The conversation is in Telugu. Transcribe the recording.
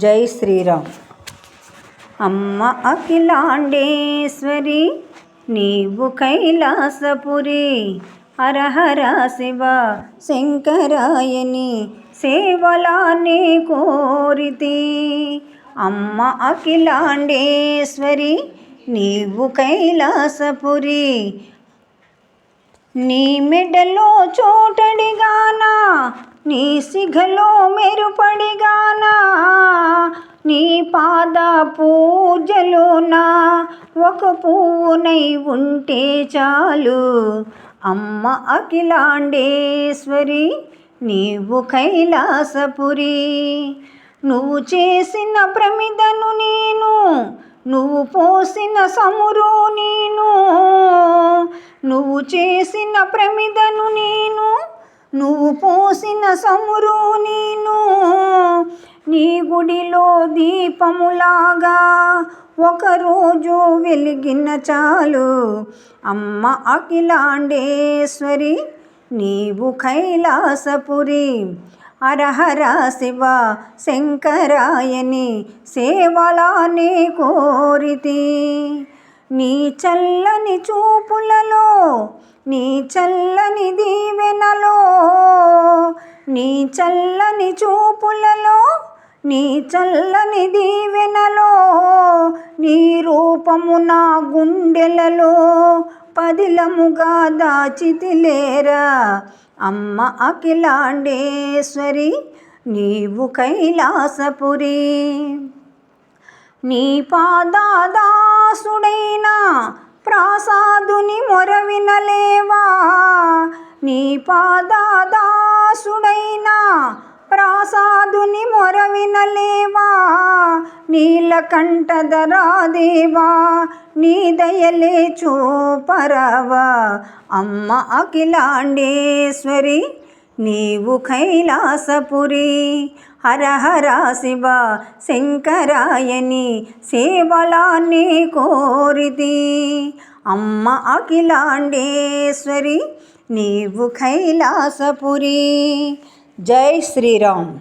జై శ్రీరామ్. అమ్మ అఖిలాండేశ్వరి నీవు కైలాసపురి, హరహర శివ శంకరాయని సేవలానే కోరితి. అమ్మ అఖిలాండేశ్వరి నీవు కైలాసపురి, నీ మెడలో చోటడిగానా, నీ సిగలో మెరుపడిగానా, నీ పాద పూజలోనా ఒక పువ్వునై ఉంటే చాలు. అమ్మ అఖిలాండేశ్వరి నీవు కైలాసపురి, నువ్వు చేసిన ప్రమిదను నేను, నువ్వు పోసిన సమురు నేను, నువ్వు చేసిన ప్రమిదను నేను, నువ్వు పోసిన సమురు నేను, నీ గుడిలో దీపములాగా ఒకరోజు వెలిగిన చాలు. అమ్మ అఖిలాండేశ్వరి నీవు కైలాసపురి, హరహర శివ శంకరాయని సేవలానే కోరితి. నీ చల్లని చూపులలో, నీ చల్లని దీవెనలో, నీ చల్లని చూపులలో, నీ చల్లని దీవెనలో, నీ రూపము నా గుండెలలో పదిలముగా దాచితిలేరా. అమ్మ అఖిలాండేశ్వరి నీవు కైలాసపురి, నీ పాదాదాసుడైన ప్రాసాదుని మొరవినలేవా, నీ పాదాదాసుడైన ప్రాసాదుని మొరవినలేవా, నీలకంఠధరాదేవా నీ దయలే చూపరవా. అమ్మ అఖిలాండేశ్వరి నీవు కైలాసపురి, హరహర శివ శంకరాయని సేవలానే కోరితి. అమ్మ అఖిలాండేశ్వరి నీవు కైలాసపురి. జై శ్రీరామ్.